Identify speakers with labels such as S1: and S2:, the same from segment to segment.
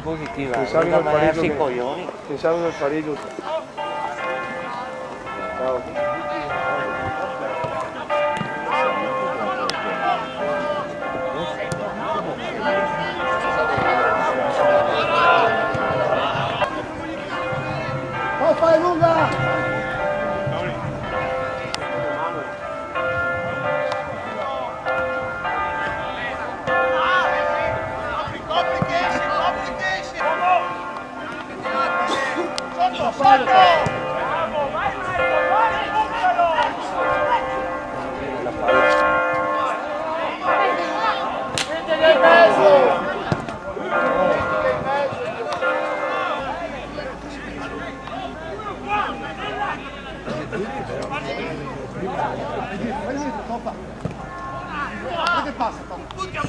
S1: positiva,
S2: Pensavano al pareggio
S1: i coglioni.
S2: Pensavano al pareggio. Ciao.
S3: Non fai lunga! Che passa? Bucchia!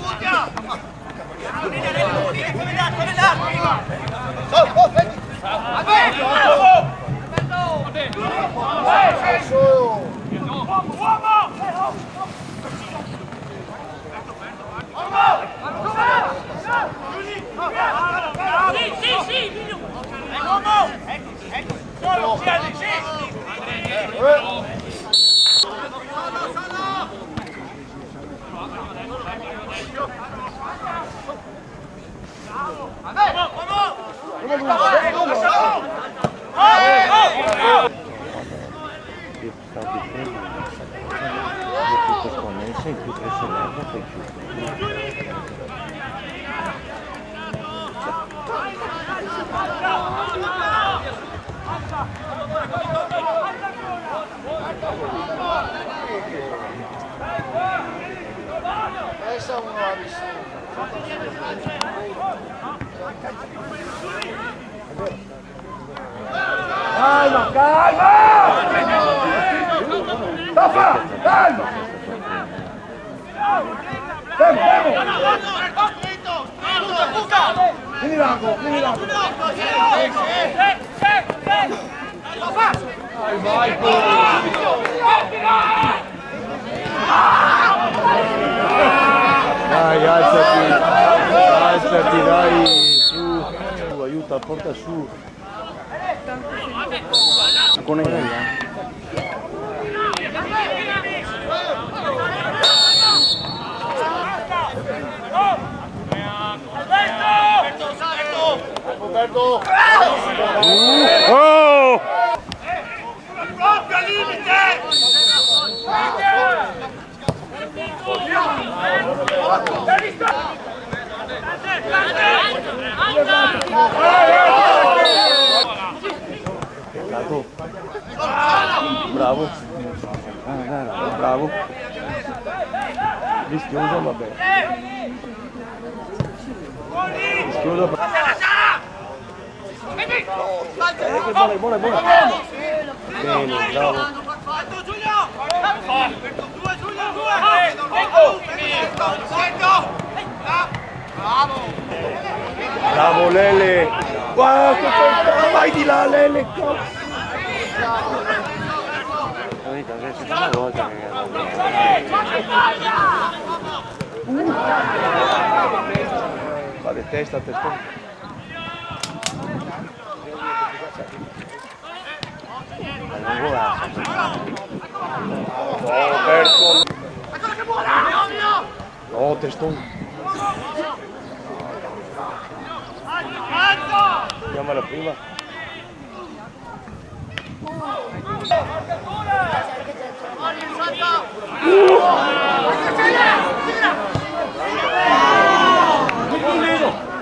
S3: Adesso uno ha vissuto. Calma! Stoffa! Calma! Vieni largo!
S2: Dai, alzati, dai, su, aiuta, porta su. Con
S3: Alberto!
S2: Oh!
S3: Proprio al limite!
S2: Bravo. Bravo. Rischioso, vabbè. Rischioso. Buona. Bene, bravo. Bravo Lele. Guarda che porta, vai di là Lele.
S1: Una volta
S2: Vale, testa. Roberto. No, testone. Chiamala prima.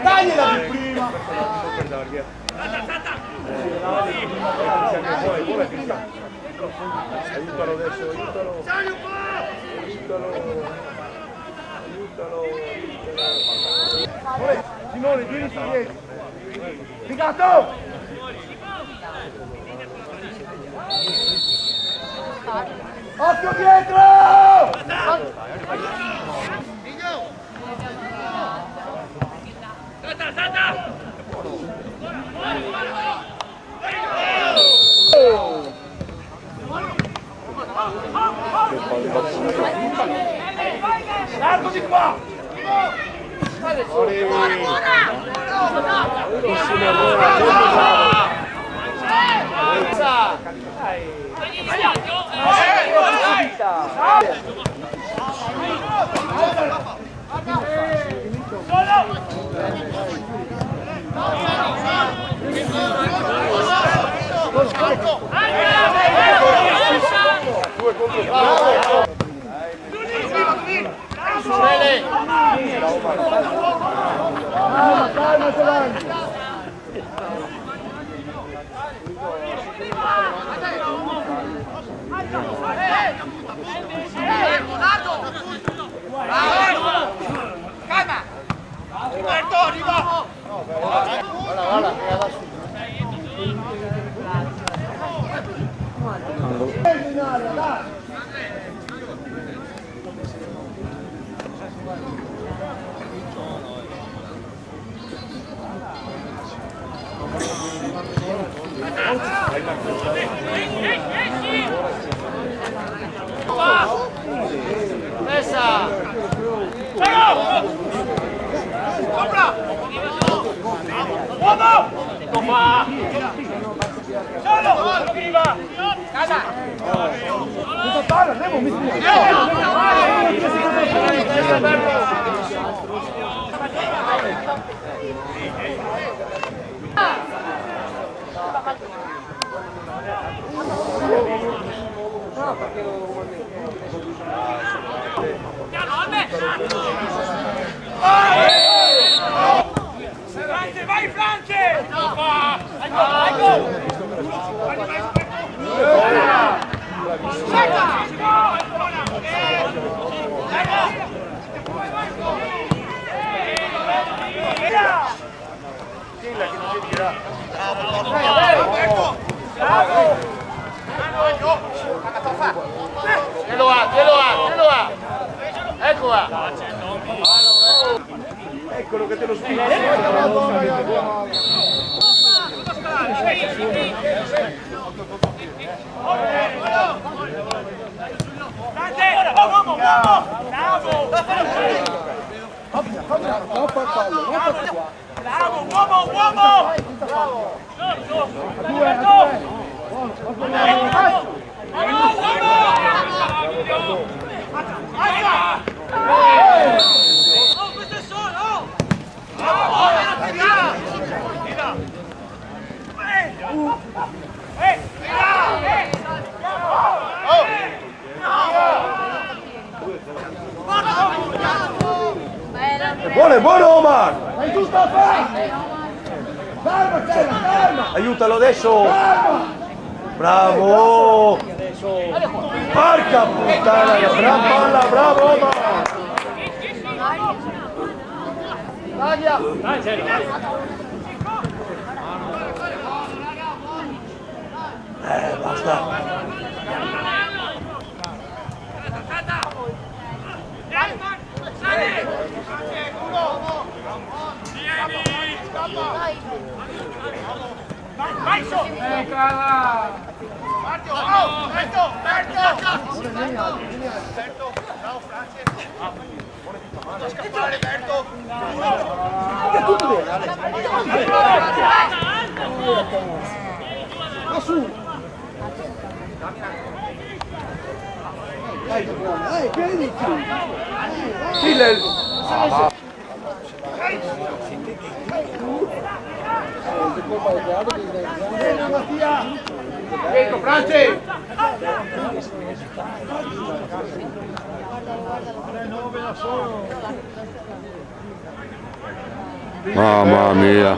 S3: Tagliela di prima!
S2: Aiutalo adesso, aiutalo.
S3: Simone, vieni su dietro! Figato! Occhio dietro! Largo di qua! Calma Giovanni.
S4: Calma! Roberto, arriva!
S3: Guarda, che va su.
S4: Vai Franche!
S3: Tienilo là! Ecco qua!
S2: Eccolo che te lo spiego.
S4: Bravo, uomo! Questo è solo!
S2: È buono Omar!
S3: Vai giusto a fare! Calma, calma!
S2: Aiutalo adesso! Bravo! Porca puttana! Gran palla, bravo Omar!
S3: Taglia!
S2: Basta!
S4: Vai su!
S3: Va su! Dai, credi!
S2: Hillel!
S3: Dietro, Franci!
S1: Mamma mia.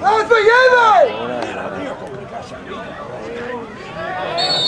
S3: ¡Vamos, Figueroa!